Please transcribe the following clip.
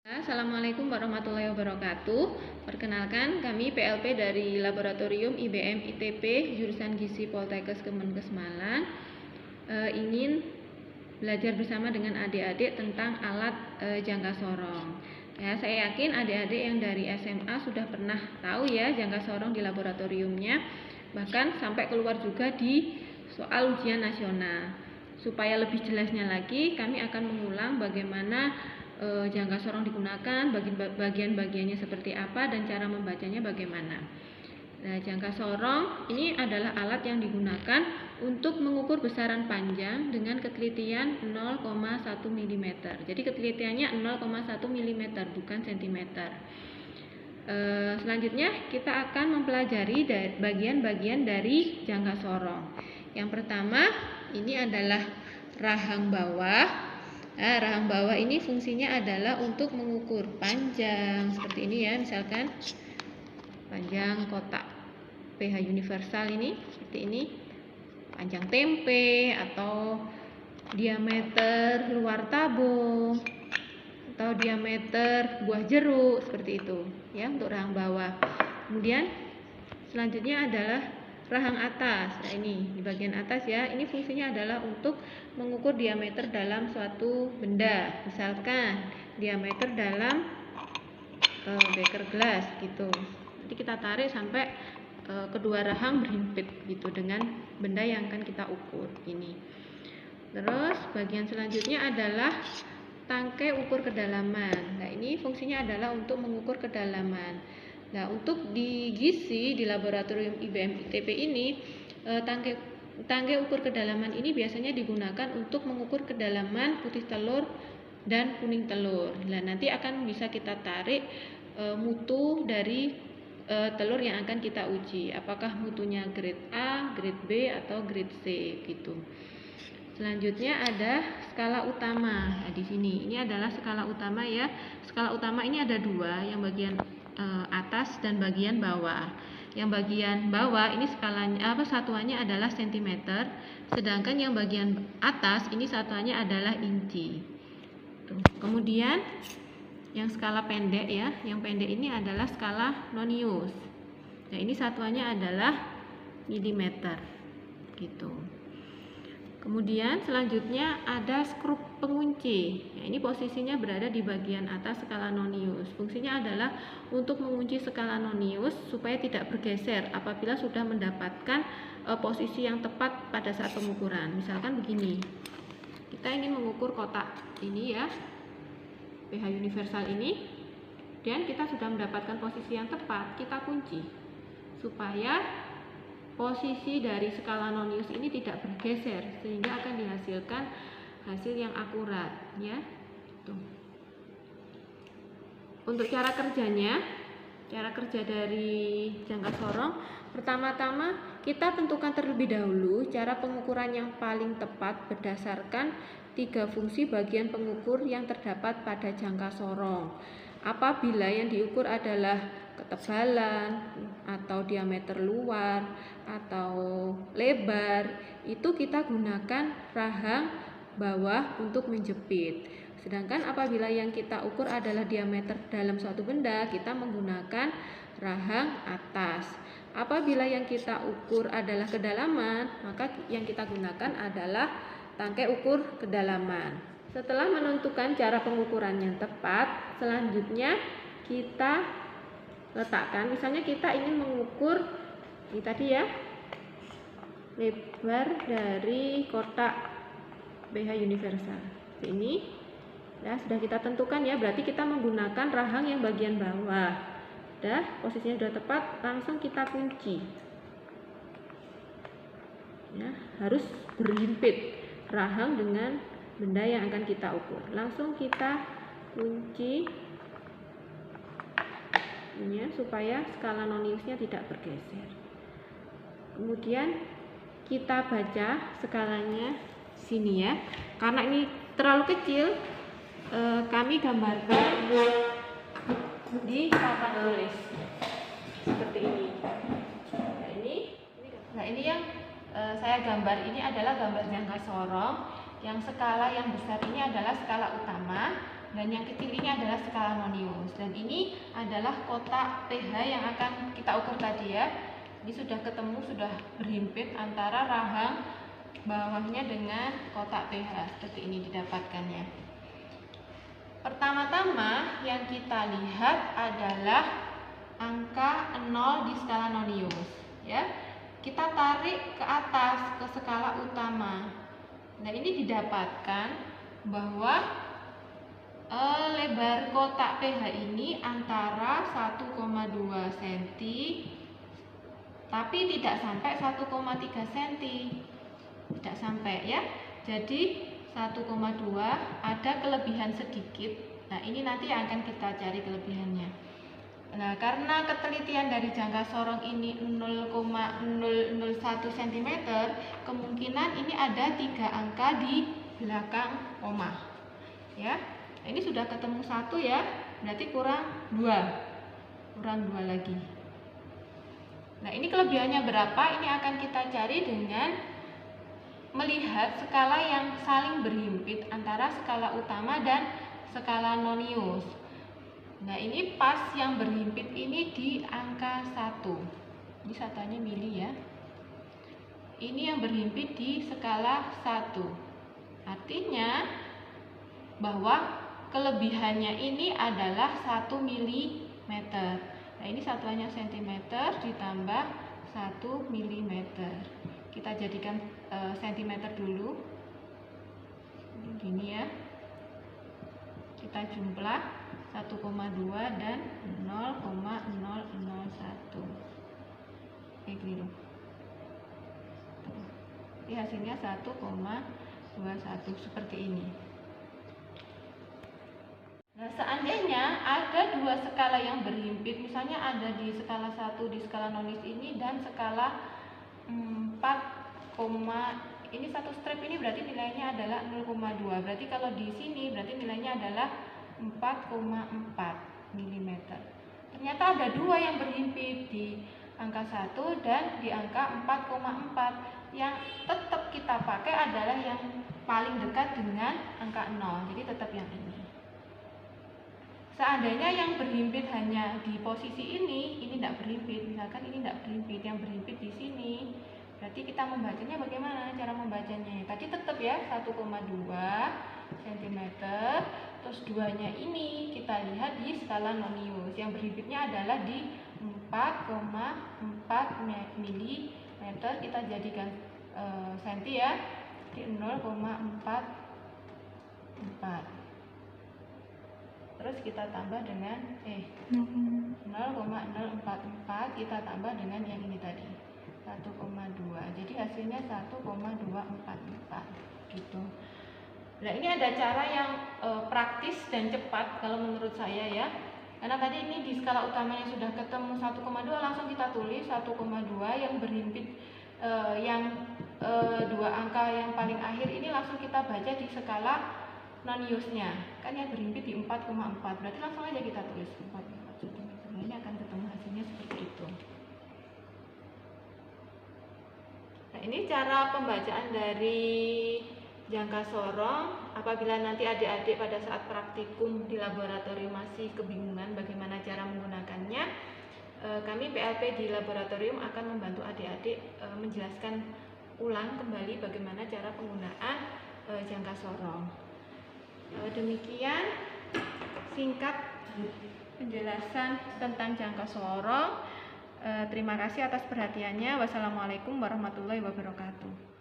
Assalamualaikum warahmatullahi wabarakatuh. Perkenalkan, kami PLP dari Laboratorium IBM ITP jurusan Gizi Poltekkes Kemenkes Malang ingin belajar bersama dengan adik-adik tentang alat jangka sorong. Ya, saya yakin adik-adik yang dari SMA sudah pernah tahu ya jangka sorong di laboratoriumnya, bahkan sampai keluar juga di soal ujian nasional. Supaya lebih jelasnya lagi, kami akan mengulang bagaimana jangka sorong digunakan, bagian-bagiannya seperti apa, dan cara membacanya bagaimana. Nah, jangka sorong ini adalah alat yang digunakan untuk mengukur besaran panjang dengan ketelitian 0,1 mm. Jadi ketelitiannya 0,1 mm, bukan cm. Selanjutnya kita akan mempelajari bagian-bagian dari jangka sorong. Yang pertama ini adalah rahang bawah. Rahang bawah ini fungsinya adalah untuk mengukur panjang seperti ini ya, misalkan panjang kotak pH universal ini seperti ini, panjang tempe atau diameter luar tabung atau diameter buah jeruk seperti itu ya untuk rahang bawah. Kemudian selanjutnya adalah rahang atas. Nah, ini di bagian atas ya, ini fungsinya adalah untuk mengukur diameter dalam suatu benda, misalkan diameter dalam beker gelas gitu. Jadi kita tarik sampai kedua rahang berhimpit gitu dengan benda yang akan kita ukur ini. Terus bagian selanjutnya adalah tangkai ukur kedalaman. Nah, ini fungsinya adalah untuk mengukur kedalaman. Nah, untuk di gizi di laboratorium IBM ITP ini, tangkai ukur kedalaman ini biasanya digunakan untuk mengukur kedalaman putih telur dan kuning telur. Nah, nanti akan bisa kita tarik mutu dari telur yang akan kita uji. Apakah mutunya grade A, grade B, atau grade C gitu. Selanjutnya ada skala utama. Nah, di sini ini adalah skala utama ya. Skala utama ini ada dua, yang bagian atas dan bagian bawah. Yang bagian bawah ini skalanya satuannya adalah cm, sedangkan yang bagian atas ini satuannya adalah inci. Tuh. Kemudian yang skala pendek ya, yang pendek ini adalah skala nonius. Nah, ini satuannya adalah milimeter gitu. Kemudian selanjutnya ada skrup pengunci. Nah, ini posisinya berada di bagian atas skala nonius. Fungsinya adalah untuk mengunci skala nonius supaya tidak bergeser apabila sudah mendapatkan posisi yang tepat pada saat pengukuran. Misalkan begini, kita ingin mengukur kotak ini ya, pH universal ini, dan kita sudah mendapatkan posisi yang tepat, kita kunci supaya posisi dari skala nonius ini tidak bergeser sehingga akan dihasilkan hasil yang akurat ya. Tuh. Untuk cara kerjanya, cara kerja dari jangka sorong, pertama-tama kita tentukan terlebih dahulu cara pengukuran yang paling tepat berdasarkan 3 fungsi bagian pengukur yang terdapat pada jangka sorong. Apabila yang diukur adalah ketebalan atau diameter luar atau lebar, itu kita gunakan rahang bawah untuk menjepit. Sedangkan apabila yang kita ukur adalah diameter dalam suatu benda, kita menggunakan rahang atas. Apabila yang kita ukur adalah kedalaman, maka yang kita gunakan adalah tangkai ukur kedalaman. Setelah menentukan cara pengukuran yang tepat, selanjutnya kita letakkan, misalnya kita ingin mengukur ini tadi ya, lebar dari kotak pH universal. Ini ya sudah kita tentukan ya, berarti kita menggunakan rahang yang bagian bawah. Posisinya sudah tepat, langsung kita kunci. Ya, harus berhimpit rahang dengan benda yang akan kita ukur. Langsung kita kunci ya, supaya skala noniusnya tidak bergeser. Kemudian kita baca skalanya sini ya. Karena ini terlalu kecil, kami gambarkan di papan tulis seperti ini. Nah, ini yang saya gambar ini adalah gambar jangka sorong. Yang skala yang besar ini adalah skala utama. dan yang kecil ini adalah skala nonius. Dan ini adalah kotak pH yang akan kita ukur tadi ya. Ini sudah ketemu, sudah berhimpit antara rahang bawahnya dengan kotak pH. Seperti ini didapatkannya. Pertama-tama yang kita lihat adalah angka 0 di skala nonius ya. Kita tarik ke atas ke skala utama. Nah, ini didapatkan bahwa lebar kotak pH ini antara 1,2 cm tapi tidak sampai 1,3 cm. Tidak sampai ya. Jadi 1,2 ada kelebihan sedikit. Nah, ini nanti akan kita cari kelebihannya. Nah, karena ketelitian dari jangka sorong ini 0,001 cm, kemungkinan ini ada 3 angka di belakang koma. Ya. Nah, ini sudah ketemu 1 ya, berarti kurang 2. Kurang 2 lagi. Nah, ini kelebihannya berapa? Ini akan kita cari dengan melihat skala yang saling berhimpit antara skala utama dan skala nonius. Nah, ini pas yang berhimpit ini di angka 1. Ini satunya mili ya. Ini yang berhimpit di skala 1. Artinya bahwa kelebihannya ini adalah 1 mm. Nah, ini satuannya cm ditambah 1 mm. Kita jadikan cm dulu. Gini ya. Kita jumlah 1,2 dan 0,001. Keliru. Jadi hasilnya 1,21 seperti ini. Nah, seandainya ada 2 skala yang berhimpit, misalnya ada di skala 1 di skala nonius ini dan skala 4, ini satu strip ini berarti nilainya adalah 0,2. Berarti kalau di sini berarti nilainya adalah 4,4 mm. Ternyata ada 2 yang berhimpit di angka 1 dan di angka 4,4. Yang tetap kita pakai adalah yang paling dekat dengan angka 0. Jadi tetap yang ini. Seandainya yang berhimpit hanya di posisi ini tidak berhimpit. Misalkan ini tidak berhimpit, yang berhimpit di sini. Berarti kita membacanya bagaimana? Cara membacanya tadi tetap ya 1,2 cm. Terus 2-nya ini kita lihat di skala nonius. Yang berhimpitnya adalah di 4,4 mm. Kita jadikan senti ya, di 0,44. Terus kita tambah dengan 0,044, kita tambah dengan yang ini tadi 1,2. Jadi hasilnya 1,244 gitu. Nah, ini ada cara yang praktis dan cepat kalau menurut saya ya. Karena tadi ini di skala utamanya sudah ketemu 1,2, langsung kita tulis 1,2 yang berhimpit yang 2 angka yang paling akhir ini langsung kita baca di skala noniusnya. Kan yang berhimpit di 4,4. Berarti langsung aja kita tulis 4,4 cm. Nah, ini akan ketemu hasilnya seperti itu. Nah, ini cara pembacaan dari jangka sorong. Apabila nanti adik-adik pada saat praktikum di laboratorium masih kebingungan bagaimana cara menggunakannya, kami PLP di laboratorium akan membantu adik-adik menjelaskan ulang kembali bagaimana cara penggunaan jangka sorong. Demikian singkat penjelasan tentang jangka sorong. Terima kasih atas perhatiannya. Wassalamualaikum warahmatullahi wabarakatuh.